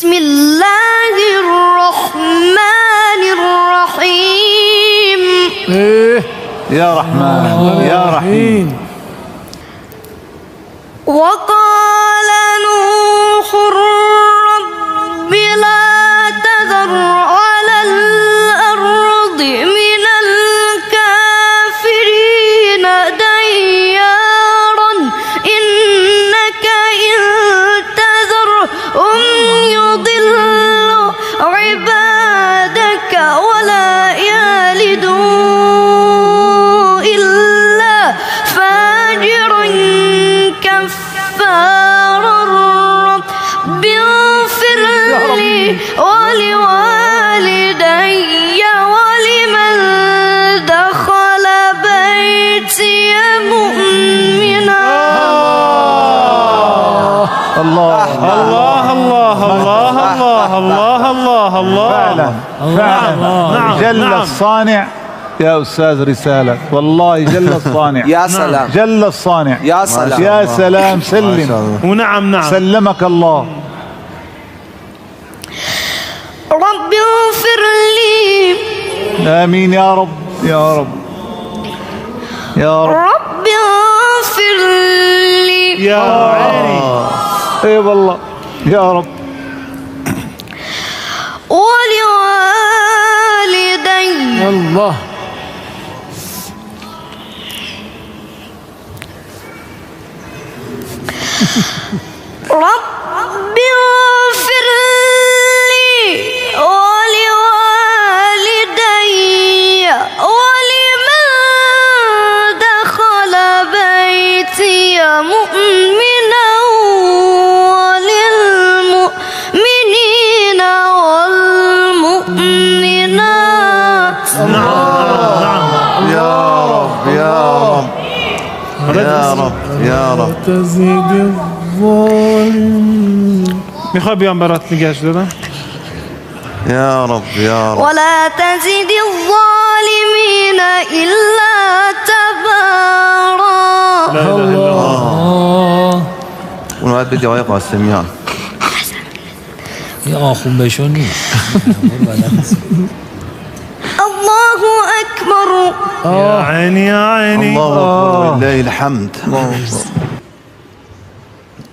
بسم الله الرحمن الرحيم. يا رحمن يا رحيم. وقال نوح رب لا تذر على الأرض من الكافرين ديارا إنك إن تذرهم يضلوا عبادك ولا يلدوا إلا فاجرا كفارا. رب اغفر لي ولوالدي ولمن دخل بيتي مؤمنا. الله الله الله الله الله الله الله. فعلا جل الصانع يا أستاذ رسالة، والله جل الصانع. يا سلام جل الصانع. يا سلام يا سلام. سلم ونعم نعم سلمك الله. رب اغفر لي. آمين يا رب يا رب يا رب. رب اغفر لي يا عيني. اي والله يا رب. ولوالدي الله. رب اغفر لي ولوالدي ولمن دخل بيتي مؤمنا وللمؤمنين والمؤمنات. يا رب يا رب يا رب يا رب. تزيد الظالمين. میخوای بیام برات نگهش دادم؟ يا رب يا رب. ولا تزد الظالمين إلا تبارا. لا إله إلا الله. اون باید بدی آقای قاسمیان. این آخون بشون نیست. الله أكبر. يا عيني يا عيني. الله أكبر ولله الحمد.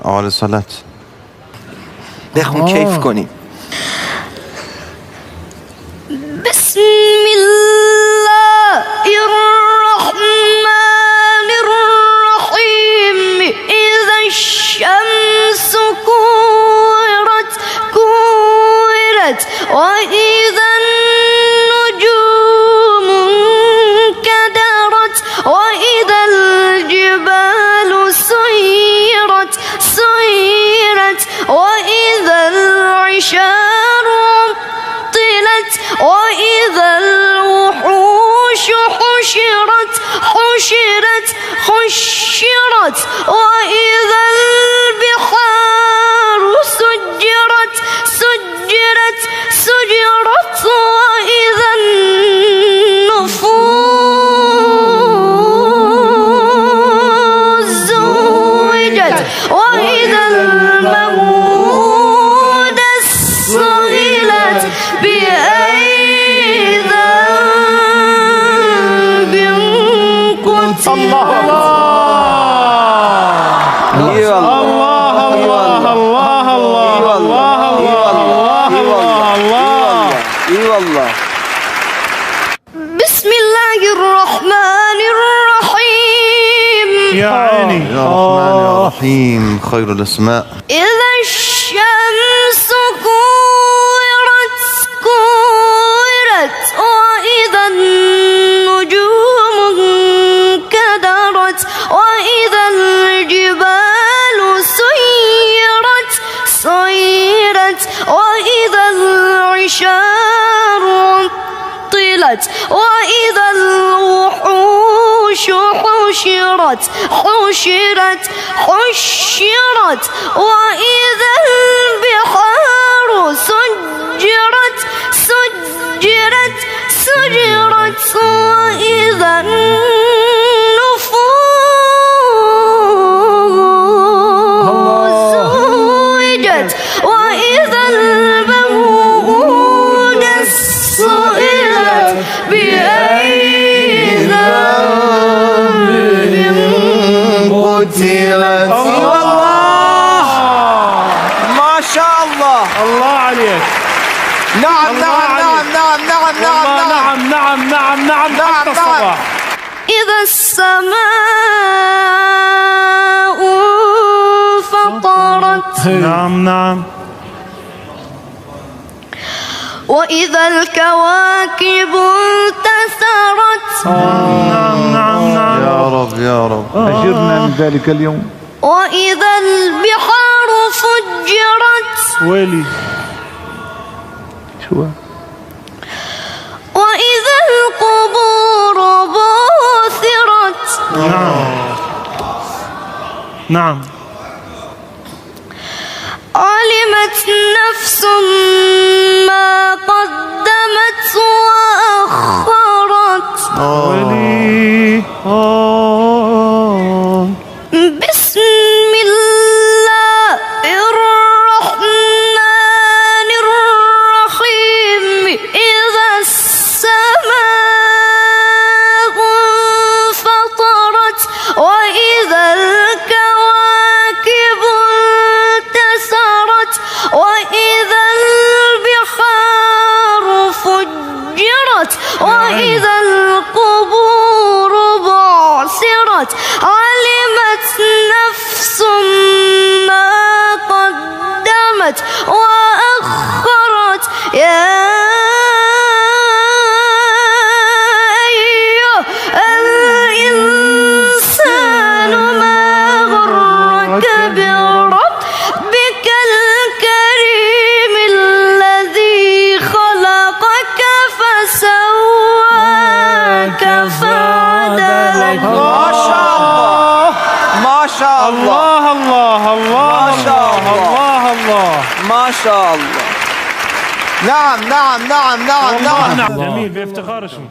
أول صلاة. بخون کیف کنیم. بسم الله الرحمن الرحيم. إذا الشمس كورت وإذا النجوم انكدرت وإذا الجبال سيرت وإذا العشار عطلت وإذا الوحوش حشرت وإذا البحار سجرت وإذا النفوس زوجت وإذا الموءودة سئلت بأي ذنب قتلت. الله الله الله الله الله. اي والله. بسم الله الرحمن الرحيم. يا عيني. يا رحمن يا رحيم خير الأسماء. إذا الشمس كورت وإذا النجوم انكدرت وإذا الجبال سيرت وإذا العشار عطلت وإذا الوحوش حشرت وإذا البحار سجرت وإذا النفوس زوجت وإذا الله. الله عليك. نعم الله نعم عليك. نعم نعم نعم نعم والله نعم. نعم نعم نعم نعم، حتى نعم. الصباح. إذا السماء انفطرت نعم نعم. وإذا الكواكب انتثرت نعم نعم نعم. يا رب يا رب أجرنا من ذلك اليوم. وإذا البحار فجرت ويلي. شو وإذا القبور بعثرت نعم نعم. علمت نفس ما قدمت وأخرت ويلي. بسم الله الرحمن الرحيم إذا السماء انفطرت وإذا الكواكب انتثرت وإذا البحار فجرت وإذا القبور بعثرت علمت نفس ما قدمت وأخرت يا أيها الإنسان ما غرك بربك الكريم الذي خلقك فسواك فعدلك ما شاء الله ما شاء الله الله الله الله ما شاء الله الله الله. ما شاء الله. نعم نعم نعم نعم والله نعم. نعم. جميل بافتخار اسمه.